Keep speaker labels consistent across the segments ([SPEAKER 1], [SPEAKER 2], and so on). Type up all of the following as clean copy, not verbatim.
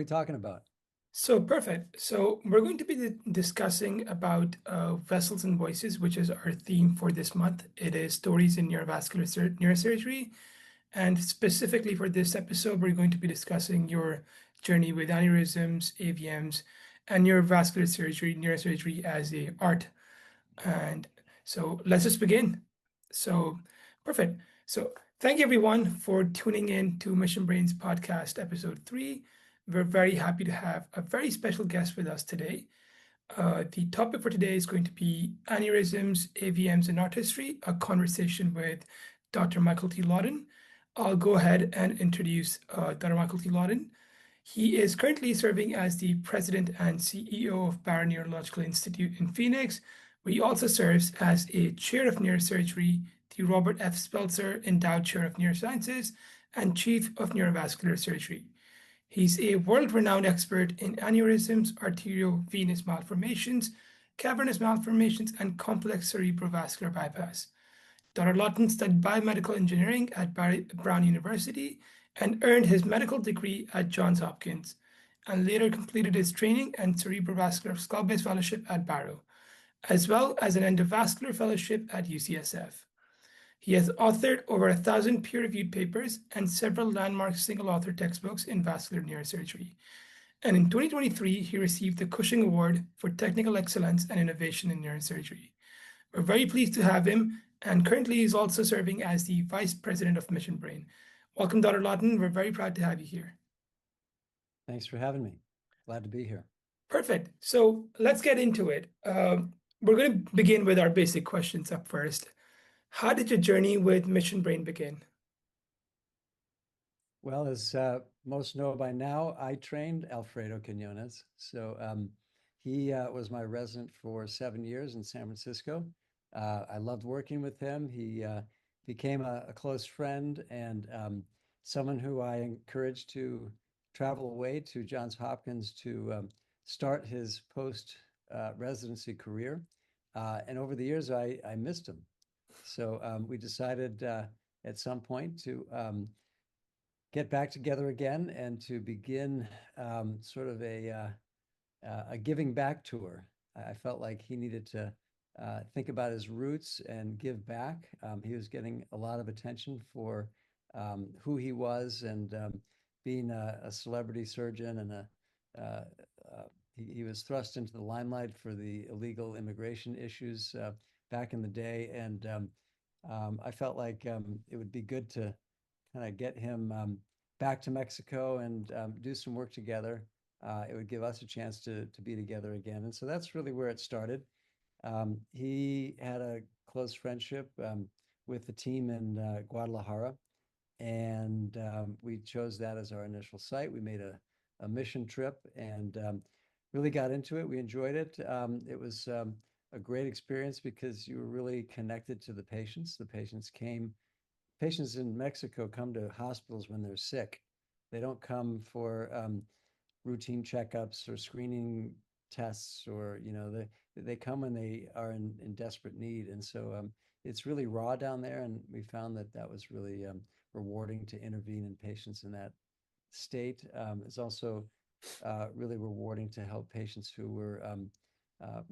[SPEAKER 1] we talking about?
[SPEAKER 2] So perfect. So we're going to be discussing about vessels and voices, which is our theme for this month. It is stories in neurovascular neurosurgery, and specifically for this episode, we're going to be discussing your journey with aneurysms, AVMs, and neurovascular surgery, neurosurgery as a art. And so let's just begin. So perfect. So thank you everyone for tuning in to Mission Brains podcast episode 3. We're very happy to have a very special guest with us today. The topic for today is going to be aneurysms, AVMs, and artistry, a conversation with Dr. Michael T. Lawton. I'll go ahead and introduce Dr. Michael T. Lawton. He is currently serving as the president and CEO of Barrow Neurological Institute in Phoenix, where he also serves as a chair of neurosurgery, the Robert F. Spelzer Endowed Chair of Neurosciences, and chief of neurovascular surgery. He's a world-renowned expert in aneurysms, arteriovenous malformations, cavernous malformations, and complex cerebrovascular bypass. Dr. Lawton studied biomedical engineering at Brown University and earned his medical degree at Johns Hopkins, and later completed his training and cerebrovascular skull-base fellowship at Barrow, as well as an endovascular fellowship at UCSF. He has authored over 1,000 peer-reviewed papers and several landmark single-author textbooks in vascular neurosurgery. And in 2023, he received the Cushing Award for Technical Excellence and Innovation in Neurosurgery. We're very pleased to have him, and currently he's also serving as the Vice President of Mission Brain. Welcome, Dr. Lawton. We're very proud to have you here.
[SPEAKER 1] Thanks for having me. Glad to be here.
[SPEAKER 2] Perfect. So let's get into it. We're going to begin with our basic questions up first. How did your journey with Mission Brain begin?
[SPEAKER 1] Well, as most know by now, I trained Alfredo Quinones. So he was my resident for 7 years in San Francisco. I loved working with him. He became a close friend and someone who I encouraged to travel away to Johns Hopkins to start his post residency career. And over the years, I missed him. So we decided at some point to get back together again and to begin sort of a giving back tour. I felt like he needed to think about his roots and give back. He was getting a lot of attention for who he was and being a celebrity surgeon, and he was thrust into the limelight for the illegal immigration issues back in the day. And I felt like it would be good to kind of get him back to Mexico and do some work together. It would give us a chance to be together again. And so that's really where it started. He had a close friendship with the team in Guadalajara, and we chose that as our initial site. We made a mission trip and really got into it. We enjoyed it. It was a great experience because you were really connected to the patients. Patients in Mexico come to hospitals when they're sick. They don't come for routine checkups or screening tests, or they come when they are in desperate need. And so it's really raw down there, and we found that was really rewarding to intervene in patients in that state. It's also really rewarding to help patients who were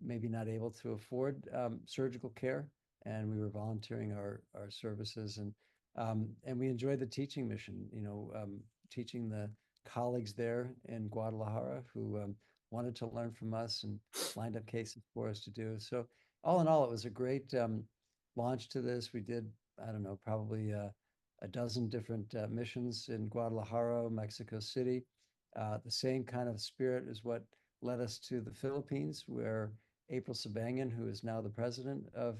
[SPEAKER 1] maybe not able to afford surgical care, and we were volunteering our services, and we enjoyed the teaching mission, teaching the colleagues there in Guadalajara who wanted to learn from us and lined up cases for us to do. So all in all, it was a great launch to this. We did, I don't know, probably a dozen different missions in Guadalajara, Mexico City. The same kind of spirit is what led us to the Philippines, where April Sabangan, who is now the president of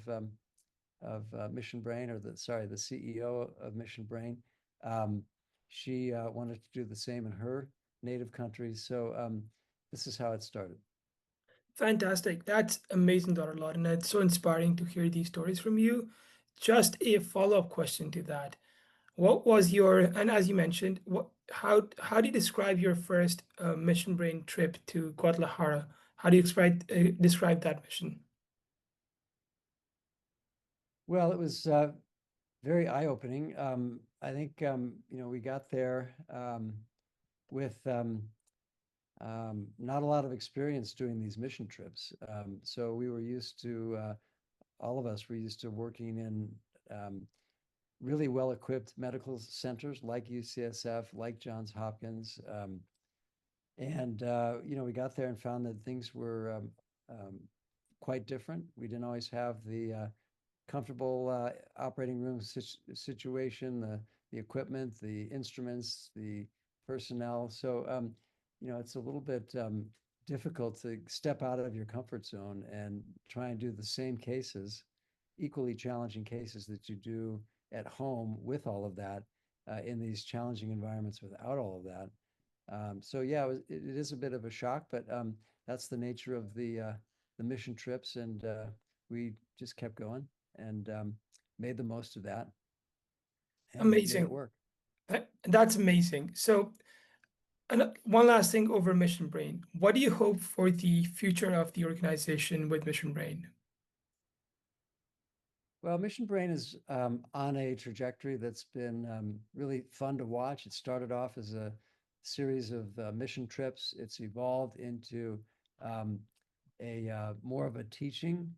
[SPEAKER 1] Mission Brain, or the CEO of Mission Brain, she wanted to do the same in her native country. So this is how it started.
[SPEAKER 2] Fantastic. That's amazing, Dr. Lawton. It's so inspiring to hear these stories from you. Just a follow-up question to that. What was and as you mentioned, how do you describe your first Mission Brain trip to Guadalajara? How do you describe that mission?
[SPEAKER 1] Well, it was very eye-opening. I think we got there with not a lot of experience doing these mission trips. So we were used to, all of us were used to working in really well-equipped medical centers like UCSF, like Johns Hopkins. We got there and found that things were quite different. We didn't always have the comfortable operating room situation, the equipment, the instruments, the personnel. So, it's a little bit difficult to step out of your comfort zone and try and do the same cases, equally challenging cases that you do at home with all of that in these challenging environments without all of that. So yeah, it is a bit of a shock, but that's the nature of the mission trips, and we just kept going and made the most of that and made it
[SPEAKER 2] Amazing.
[SPEAKER 1] work.
[SPEAKER 2] That's amazing. So, one last thing over Mission Brain. What do you hope for the future of the organization with Mission Brain?
[SPEAKER 1] Well, Mission Brain is on a trajectory that's been really fun to watch. It started off as a series of mission trips. It's evolved into um, a more of a teaching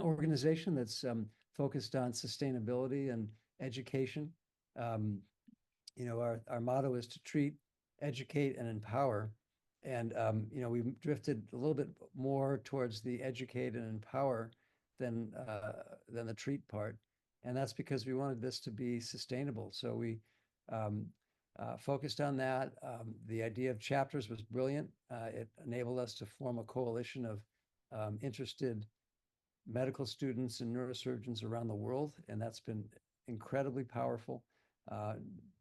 [SPEAKER 1] organization that's focused on sustainability and education. Um, our motto is to treat, educate, and empower. And we drifted a little bit more towards the educate and empower than the treat part, and that's because we wanted this to be sustainable. So we um, focused on that. The idea of chapters was brilliant. It enabled us to form a coalition of interested medical students and neurosurgeons around the world, and that's been incredibly powerful. Uh,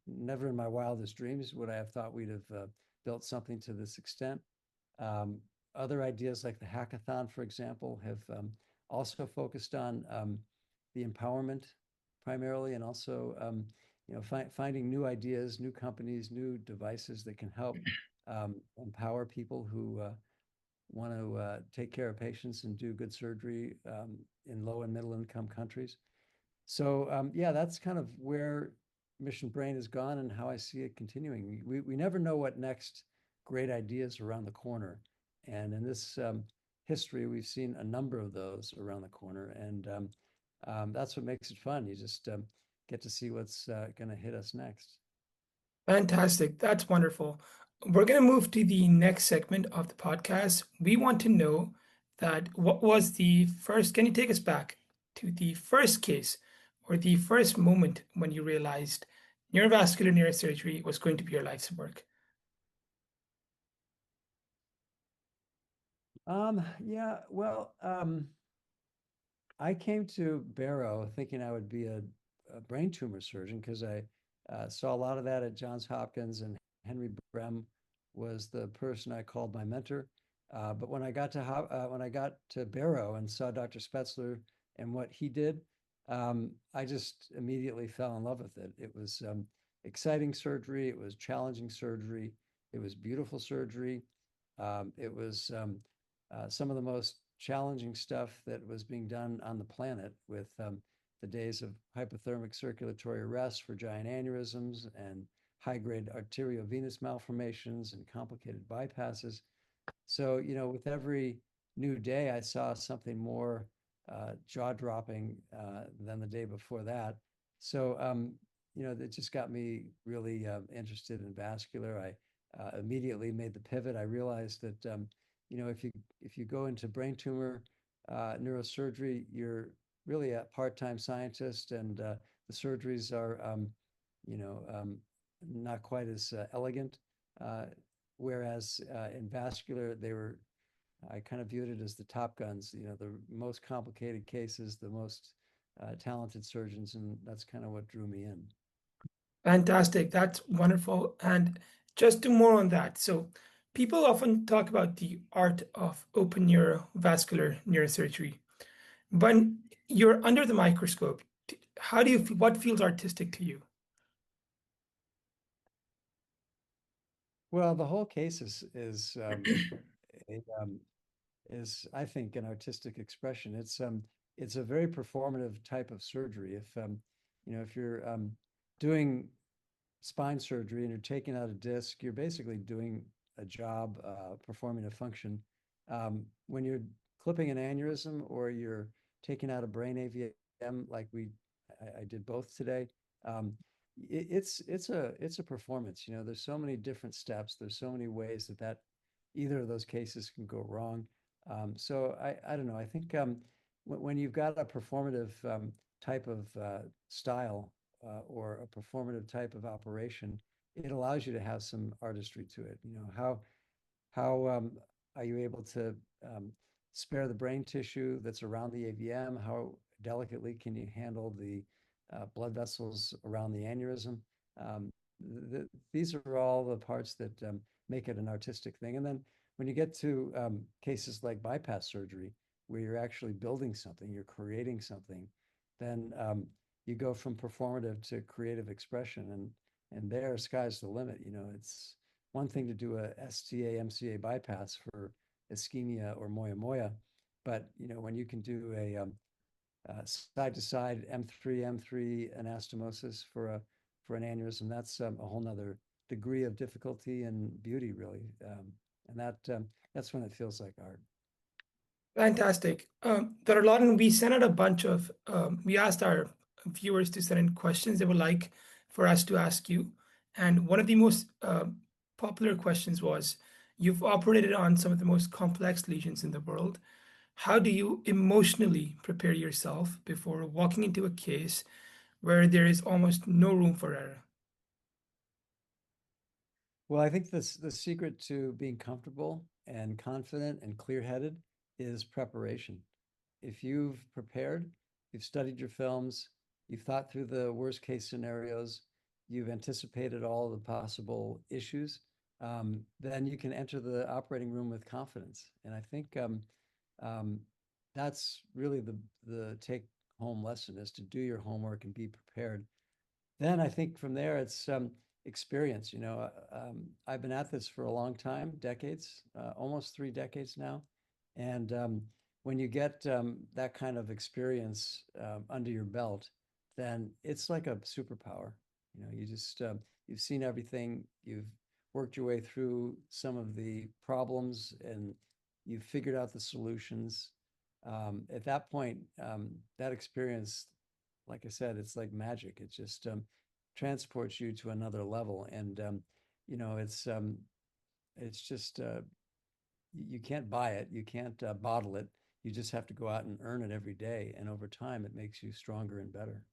[SPEAKER 1] Never in my wildest dreams would I have thought we'd have built something to this extent. Um, Other ideas like the hackathon, for example, have also focused on the empowerment primarily, and also finding new ideas, new companies, new devices that can help empower people who want to take care of patients and do good surgery in low and middle income countries. So yeah, that's kind of where Mission Brain has gone and how I see it continuing. We never know what next great ideas around the corner. And in this history, we've seen a number of those around the corner. And that's what makes it fun. You just get to see what's going to hit us next.
[SPEAKER 2] Fantastic. That's wonderful. We're going to move to the next segment of the podcast. We want to know that what was the first, can you take us back to the first case or the first moment when you realized neurovascular neurosurgery was going to be your life's work?
[SPEAKER 1] Yeah, well, I came to Barrow thinking I would be a brain tumor surgeon because I saw a lot of that at Johns Hopkins, and Henry Brem was the person I called my mentor. But when I got to Barrow and saw Dr. Spetzler and what he did, I just immediately fell in love with it. It was exciting surgery. It was challenging surgery. It was beautiful surgery. It was some of the most challenging stuff that was being done on the planet with the days of hypothermic circulatory arrest for giant aneurysms and high-grade arteriovenous malformations and complicated bypasses. So, with every new day, I saw something more jaw-dropping than the day before that. So, it just got me really interested in vascular. I immediately made the pivot. I realized that if you go into brain tumor neurosurgery, you're really a part-time scientist, and the surgeries are, you know, um, not quite as elegant. Uh, Whereas in vascular, I kind of viewed it as the top guns, the most complicated cases, the most talented surgeons, and that's kind of what drew me in.
[SPEAKER 2] Fantastic. That's wonderful. And just to more on that. So, people often talk about the art of open neurovascular neurosurgery. When you're under the microscope, how do you what feels artistic to you?
[SPEAKER 1] Well, the whole case a, is I think an artistic expression. It's a very performative type of surgery. If you're doing spine surgery and you're taking out a disc, you're basically doing a job, performing a function. When you're clipping an aneurysm or you're taking out a brain AVM, like I did both today, it's a performance. You know, there's so many different steps. There's so many ways that either of those cases can go wrong. So I don't know. I think when you've got a performative type of style or a performative type of operation, it allows you to have some artistry to it. You know, how are you able to spare the brain tissue that's around the AVM? How delicately can you handle the blood vessels around the aneurysm? Um, these are all the parts that make it an artistic thing. And then when you get to cases like bypass surgery, where you're actually building something, you're creating something, then you go from performative to creative expression, and there, sky's the limit. You know, it's one thing to do a STA MCA bypass for ischemia or moya, but you know, when you can do a side to side M3 anastomosis for an aneurysm, that's a whole nother degree of difficulty and beauty, really. And that's when it feels like art.
[SPEAKER 2] Fantastic. There are a lot, and we sent out a bunch of, we asked our viewers to send in questions they would like for us to ask you. And one of the most popular questions was, you've operated on some of the most complex lesions in the world. How do you emotionally prepare yourself before walking into a case where there is almost no room for error?
[SPEAKER 1] Well, I think the secret to being comfortable and confident and clear-headed is preparation. If you've prepared, you've studied your films, you've thought through the worst case scenarios, you've anticipated all the possible issues, then you can enter the operating room with confidence. And I think um, that's really the take home lesson, is to do your homework and be prepared. Then I think from there it's experience. You know, I've been at this for a long time, decades, almost 3 decades now, and when you get that kind of experience under your belt, then it's like a superpower. You know, you've seen everything, you've worked your way through some of the problems, and you've figured out the solutions. At that point, that experience, like I said, it's like magic. It just transports you to another level, and you know, it's just you can't buy it, you can't bottle it. You just have to go out and earn it every day, and over time, it makes you stronger and better.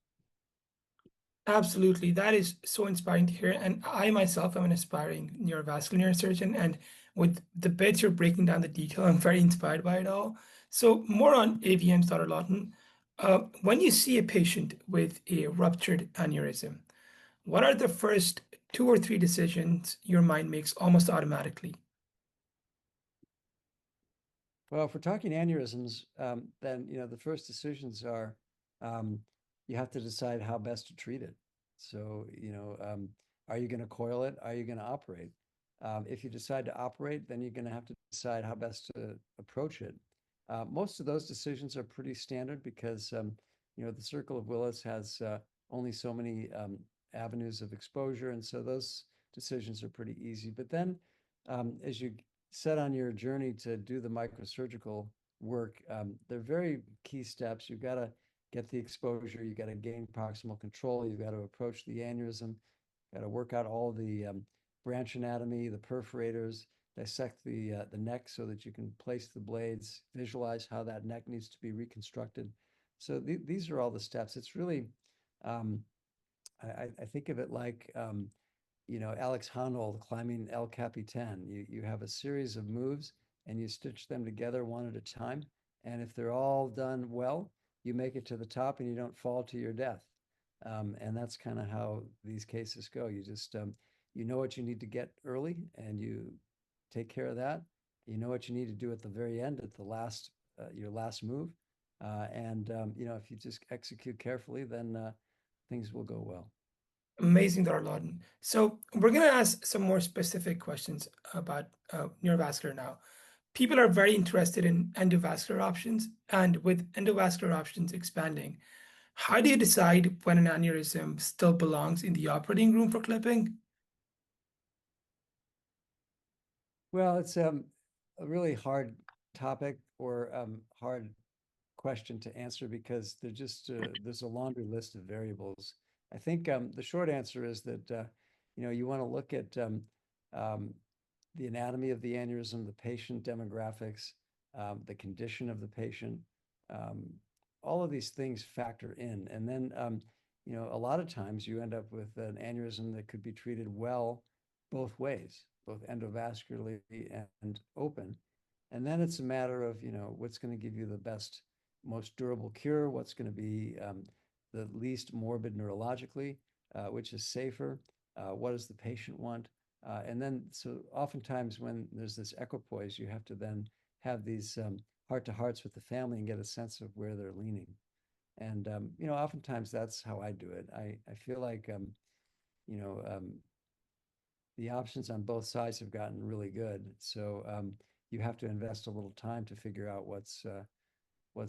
[SPEAKER 2] Absolutely. That is so inspiring to hear. And I myself am an aspiring neurovascular neurosurgeon. And with the bits you're breaking down the detail, I'm very inspired by it all. So, more on AVMs, Dr. Lawton. When you see a patient with a ruptured aneurysm, what are the first two or three decisions your mind makes almost automatically?
[SPEAKER 1] Well, if we're talking aneurysms, then you know the first decisions are um, you have to decide how best to treat it. So you know, are you going to coil it? Are you going to operate? If you decide to operate, then you're going to have to decide how best to approach it. Most of those decisions are pretty standard because you know, the circle of Willis has only so many avenues of exposure, and so those decisions are pretty easy. But then, as you set on your journey to do the microsurgical work, they're very key steps. You've got to get the exposure, you've got to gain proximal control, you've got to approach the aneurysm, got to work out all the branch anatomy, the perforators, dissect the neck so that you can place the blades, visualize how that neck needs to be reconstructed. So these are all the steps. It's really, um, I think of it like, you know, Alex Honnold climbing El Capitan. You have a series of moves and you stitch them together one at a time. And if they're all done well, you make it to the top and you don't fall to your death. And that's kind of how these cases go. You just you know what you need to get early, and you take care of that. You know what you need to do at the very end, at the last your last move, and you know, if you just execute carefully, then things will go well.
[SPEAKER 2] Amazing, Dr. Lawton. So, we're going to ask some more specific questions about neurovascular now. People are very interested in endovascular options, and with endovascular options expanding, how do you decide when an aneurysm still belongs in the operating room for clipping?
[SPEAKER 1] Well, it's a really hard topic or hard question to answer because there's a laundry list of variables. I think the short answer is that you want to look at um, the anatomy of the aneurysm, the patient demographics, the condition of the patient. Um, all of these things factor in, and then a lot of times you end up with an aneurysm that could be treated well both ways, both endovascularly and open. And then it's a matter of, what's going to give you the best, most durable cure, what's going to be the least morbid neurologically, which is safer, what does the patient want? And then, so oftentimes when there's this equipoise, you have to then have these heart to hearts with the family and get a sense of where they're leaning. And, oftentimes that's how I do it. I feel like, you know, um, the options on both sides have gotten really good. So you have to invest a little time to figure out what's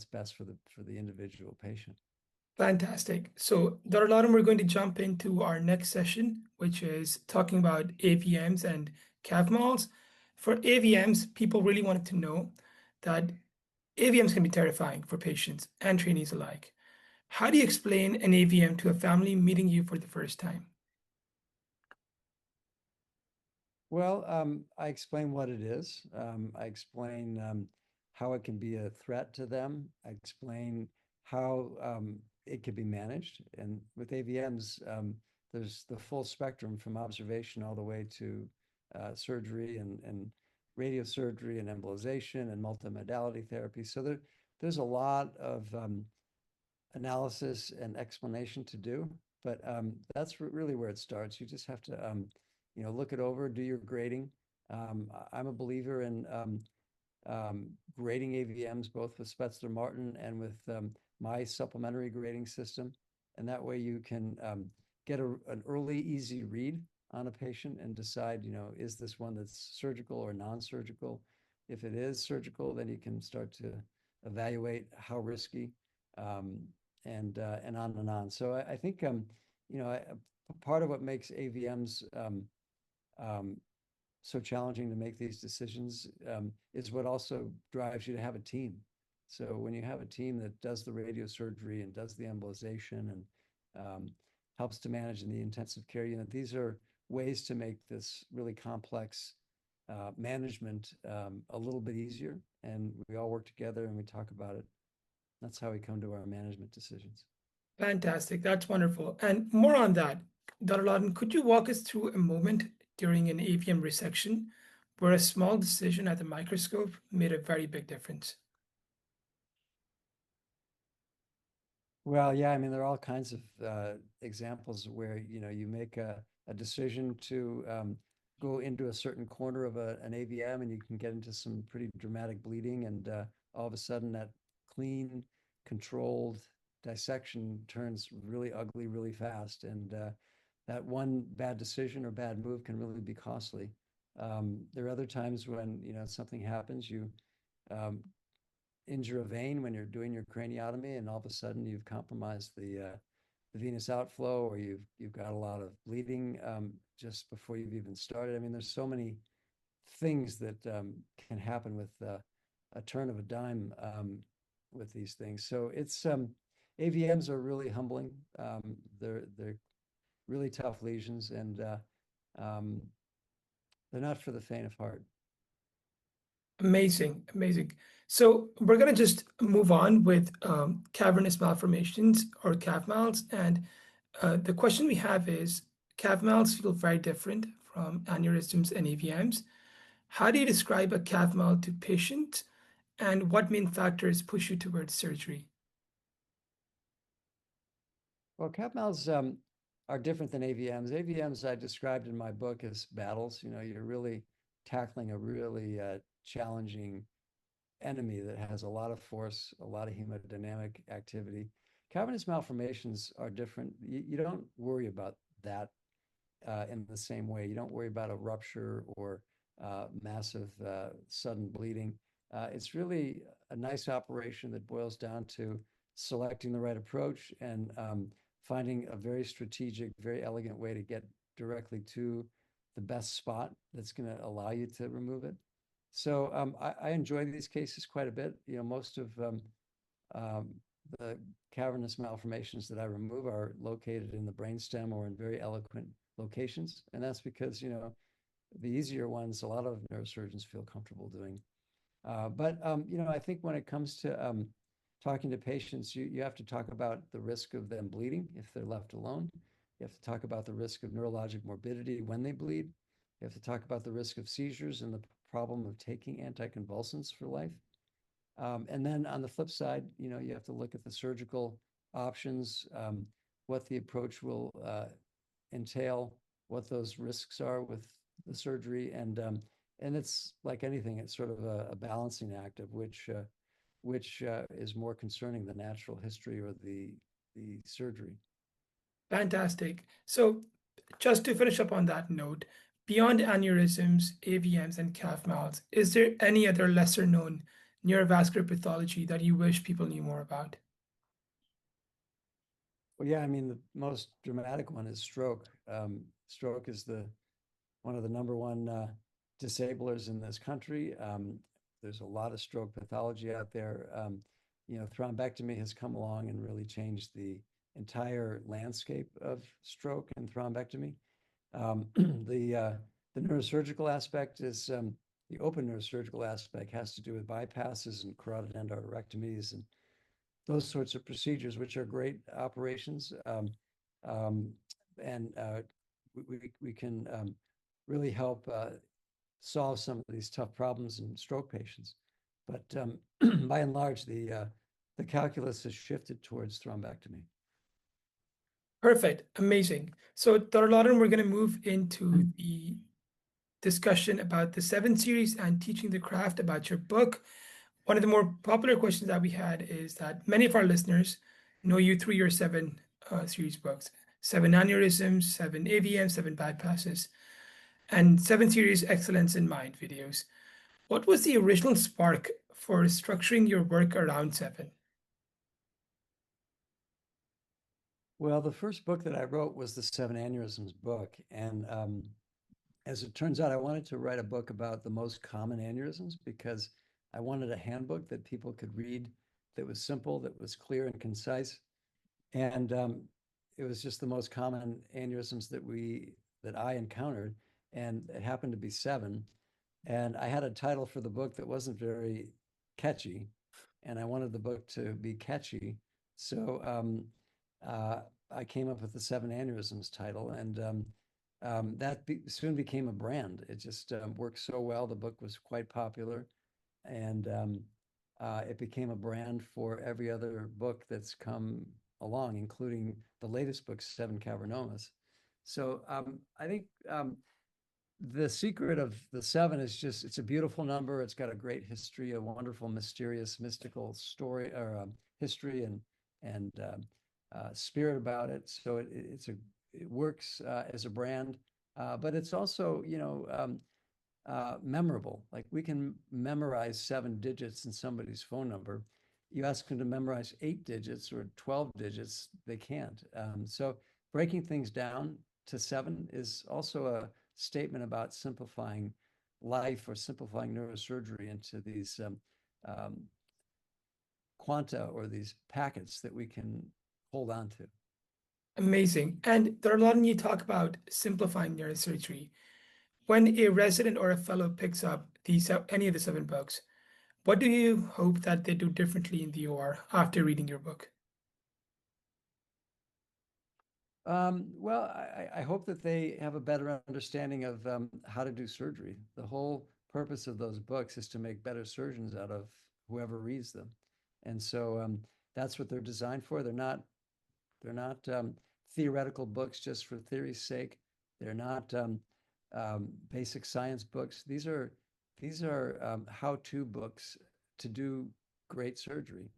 [SPEAKER 1] best for the individual patient.
[SPEAKER 2] Fantastic. So, Dr. Lawton, we're going to jump into our next session, which is talking about AVMs and calf malls. For AVMs, people really wanted to know that AVMs can be terrifying for patients and trainees alike. How do you explain an AVM to a family meeting you for the first time?
[SPEAKER 1] Well, I explain what it is. I explain how it can be a threat to them. I explain how it can be managed. And with AVMs, there's the full spectrum from observation all the way to surgery and radiosurgery and embolization and multimodality therapy. So there's a lot of analysis and explanation to do. But that's really where it starts. You just have to, look it over, do your grading. I'm a believer in grading AVMs both with Spetzler-Martin and with my supplementary grading system. And that way you can get an early, easy read on a patient and decide, is this one that's surgical or non-surgical? If it is surgical, then you can start to evaluate how risky. Um, and on and on. So I think part of what makes AVMs um, so challenging to make these decisions is what also drives you to have a team. So when you have a team that does the radiosurgery and does the embolization and helps to manage in the intensive care unit, these are ways to make this really complex management a little bit easier. And we all work together and we talk about it. That's how we come to our management decisions.
[SPEAKER 2] Fantastic. That's wonderful. And more on that, Dr. Lawton, could you walk us through a moment during an AVM resection where a small decision at the microscope made a very big difference?
[SPEAKER 1] Well, yeah, I mean, there are all kinds of examples where, you make a decision to go into a certain corner of an AVM and you can get into some pretty dramatic bleeding. And all of a sudden, that clean, controlled dissection turns really ugly really fast. And that one bad decision or bad move can really be costly. There are other times when, something happens, you um, injure a vein when you're doing your craniotomy, and all of a sudden you've compromised the venous outflow, or you've got a lot of bleeding just before you've even started. I mean, there's so many things that can happen with a turn of a dime with these things. So it's AVMs are really humbling. They're really tough lesions, and um, they're not for the faint of heart.
[SPEAKER 2] Amazing, amazing. So we're going to just move on with cavernous malformations or calf malls. And the question we have is, calf malls feel very different from aneurysms and AVMs. How do you describe a calf mal to patients, and what main factors push you towards surgery?
[SPEAKER 1] Well, CAP-MALs are different than AVMs. AVMs I described in my book as battles. You're really tackling a really challenging enemy that has a lot of force, a lot of hemodynamic activity. Cavernous malformations are different. You don't worry about that in the same way. You don't worry about a rupture or massive sudden bleeding. It's really a nice operation that boils down to selecting the right approach and finding a very strategic, very elegant way to get directly to the best spot that's going to allow you to remove it. So I enjoy these cases quite a bit. You know, most of um, the cavernous malformations that I remove are located in the brainstem or in very eloquent locations. And that's because, you know, the easier ones, a lot of neurosurgeons feel comfortable doing. You know, I think when it comes to talking to patients, you have to talk about the risk of them bleeding if they're left alone. You have to talk about the risk of neurologic morbidity when they bleed. You have to talk about the risk of seizures and the problem of taking anticonvulsants for life. And then on the flip side, you know, you have to look at the surgical options, what the approach will entail, what those risks are with the surgery, and it's like anything, it's sort of a balancing act of which is more concerning, the natural history or the surgery.
[SPEAKER 2] Fantastic. So, just to finish up on that note, beyond aneurysms, AVMs, and calf mouths, is there any other lesser known neurovascular pathology that you wish people knew more about?
[SPEAKER 1] Well, yeah, I mean, the most dramatic one is stroke. Stroke is the one of the number one disablers in this country. There's a lot of stroke pathology out there. You know, thrombectomy has come along and really changed the entire landscape of stroke and thrombectomy. The neurosurgical aspect is the open neurosurgical aspect has to do with bypasses and carotid endarterectomies and those sorts of procedures, which are great operations. Um, and we can really help solve some of these tough problems in stroke patients. But by and large, the calculus has shifted towards thrombectomy.
[SPEAKER 2] Perfect. Amazing. So, Dr. Lawton, we're going to move into the discussion about the 7 series and teaching the craft about your book. One of the more popular questions that we had is that many of our listeners know you through your 7 series books: 7 aneurysms, 7 AVMs, 7 bypasses, and 7 series excellence in mind videos. What was the original spark for structuring your work around 7?
[SPEAKER 1] Well, the first book that I wrote was the Seven Aneurysms book. And as it turns out, I wanted to write a book about the most common aneurysms because I wanted a handbook that people could read that was simple, that was clear and concise. And it was just the most common aneurysms that I encountered. And it happened to be 7. And I had a title for the book that wasn't very catchy. And I wanted the book to be catchy. So uh, I came up with the Seven Aneurysms title, and soon became a brand. It just worked so well. The book was quite popular, and it became a brand for every other book that's come along, including the latest book, Seven Cavernomas. So I think the secret of the 7 is just it's a beautiful number. It's got a great history, a wonderful, mysterious, mystical story or history and spirit about it. So it works as a brand, but it's also memorable. Like we can memorize 7 digits in somebody's phone number. You ask them to memorize 8 digits or 12 digits, they can't. So breaking things down to 7 is also a statement about simplifying life or simplifying neurosurgery into these um, quanta or these packets that we can hold on to.
[SPEAKER 2] Amazing. And there are a lot of you talk about simplifying neurosurgery. When a resident or a fellow picks up any of the 7 books, what do you hope that they do differently in the OR after reading your book?
[SPEAKER 1] Well, I hope that they have a better understanding of how to do surgery. The whole purpose of those books is to make better surgeons out of whoever reads them. And so that's what they're designed for. They're not theoretical books just for theory's sake. They're not basic science books. These are how-to books to do great surgery,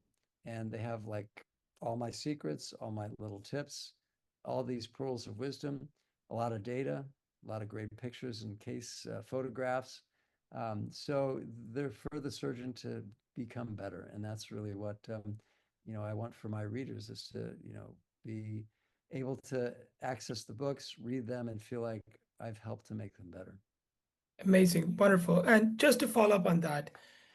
[SPEAKER 1] and they have like all my secrets, all my little tips, all these pearls of wisdom, a lot of data, a lot of great pictures and case photographs. So they're for the surgeon to become better, and that's really what I want for my readers is to be able to access the books, read them, and feel like I've helped to make them better.
[SPEAKER 2] Amazing, wonderful. And just to follow up on that,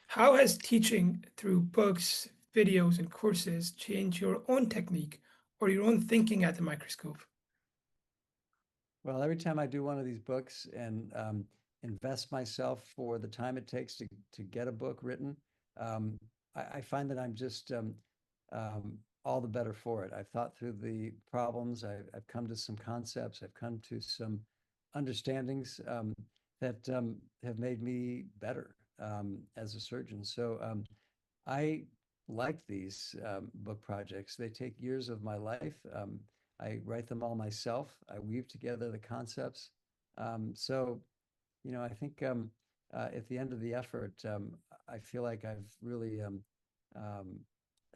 [SPEAKER 2] how has teaching through books, videos, and courses changed your own technique or your own thinking at the microscope?
[SPEAKER 1] Well, every time I do one of these books and invest myself for the time it takes to get a book written, um, I find that I'm just all the better for it. I've thought through the problems. I've come to some concepts. I've come to some understandings that have made me better as a surgeon. So I like these book projects. They take years of my life. I write them all myself. I weave together the concepts. So, I think at the end of the effort, I feel like I've really um,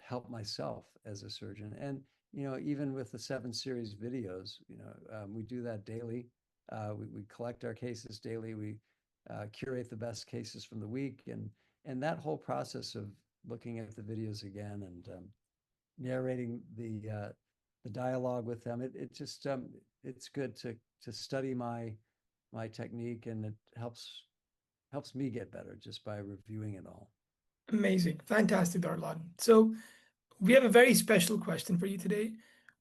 [SPEAKER 1] helped myself as a surgeon. And, even with the 7 series videos, we do that daily. We collect our cases daily. We curate the best cases from the week. And that whole process of looking at the videos again and narrating the dialogue with them. It just it's good to study my technique, and it helps me get better just by reviewing it all.
[SPEAKER 2] Amazing, fantastic, Darlon. So we have a very special question for you today.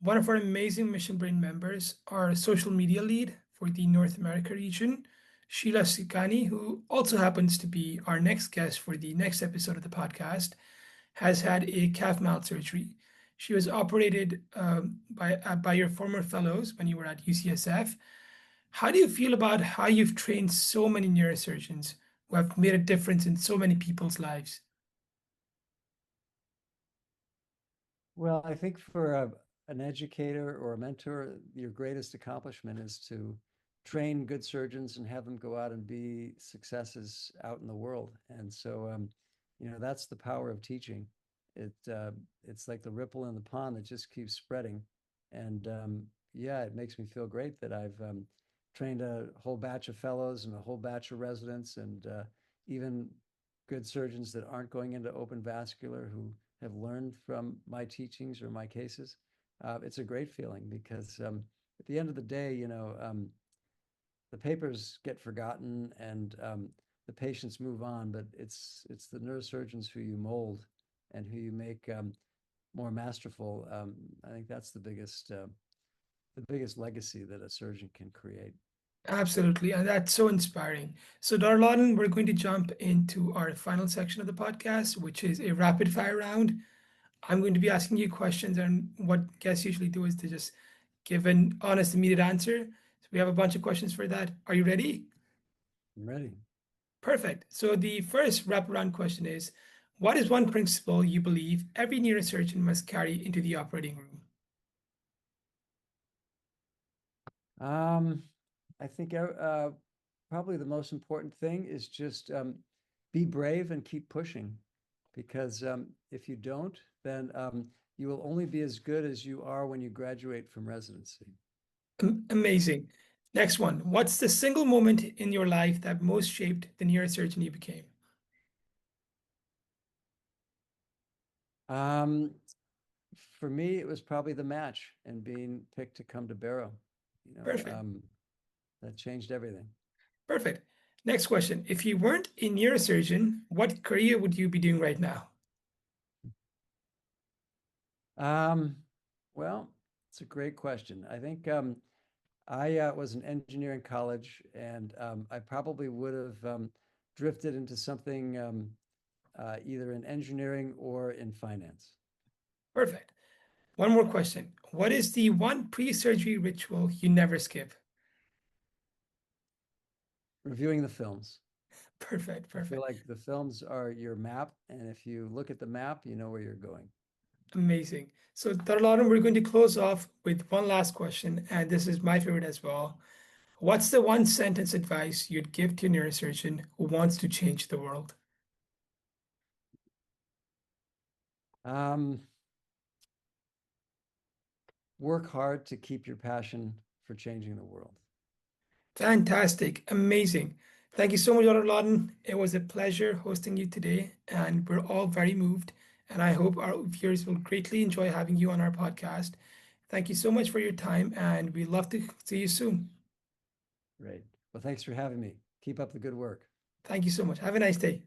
[SPEAKER 2] One of our amazing Mission Brain members, our social media lead for the North America region, Sheila Sikani, who also happens to be our next guest for the next episode of the podcast, has had a calf mouth surgery. She was operated by your former fellows when you were at UCSF. How do you feel about how you've trained so many neurosurgeons who have made a difference in so many people's lives?
[SPEAKER 1] Well, I think for an educator or a mentor, your greatest accomplishment is to train good surgeons and have them go out and be successes out in the world. And so, that's the power of teaching. It it's like the ripple in the pond that just keeps spreading. And yeah, it makes me feel great that I've trained a whole batch of fellows and a whole batch of residents, and even good surgeons that aren't going into open vascular who have learned from my teachings or my cases. It's a great feeling because at the end of the day, the papers get forgotten and the patients move on, but it's the neurosurgeons who you mold and who you make more masterful. I think that's the biggest legacy that a surgeon can create.
[SPEAKER 2] Absolutely. And that's so inspiring. So, Darlon, we're going to jump into our final section of the podcast, which is a rapid fire round. I'm going to be asking you questions, and what guests usually do is to just give an honest, immediate answer. So, we have a bunch of questions for that. Are you ready?
[SPEAKER 1] I'm ready.
[SPEAKER 2] Perfect. So, the first wraparound question is, what is one principle you believe every neurosurgeon must carry into the operating room?
[SPEAKER 1] Um, I think probably the most important thing is just be brave and keep pushing, because if you don't, then you will only be as good as you are when you graduate from residency.
[SPEAKER 2] Amazing. Next one. What's the single moment in your life that most shaped the neurosurgeon you became?
[SPEAKER 1] Um, for me, it was probably the match and being picked to come to Barrow. You know,
[SPEAKER 2] Perfect.
[SPEAKER 1] that changed everything.
[SPEAKER 2] Perfect. Next question. If you weren't a neurosurgeon, what career would you be doing right now?
[SPEAKER 1] Um, well, it's a great question. I think I was in engineering college, and I probably would have drifted into something either in engineering or in finance.
[SPEAKER 2] Perfect. One more question. What is the one pre-surgery ritual you never skip?
[SPEAKER 1] Reviewing the films.
[SPEAKER 2] Perfect.
[SPEAKER 1] I feel
[SPEAKER 2] Perfect.
[SPEAKER 1] like the films are your map, and if you look at the map, you know where you're going.
[SPEAKER 2] Amazing. So, Tarlaran, we're going to close off with one last question, and this is my favorite as well. What's the one sentence advice you'd give to a neurosurgeon who wants to change the world?
[SPEAKER 1] Um, Work hard to keep your passion for changing the world.
[SPEAKER 2] Fantastic. Amazing. Thank you so much, Dr. Lawton. It was a pleasure hosting you today, and we're all very moved. And I hope our viewers will greatly enjoy having you on our podcast. Thank you so much for your time, and we love to see you soon.
[SPEAKER 1] Great. Well, thanks for having me. Keep up the good work.
[SPEAKER 2] Thank you so much. Have a nice day.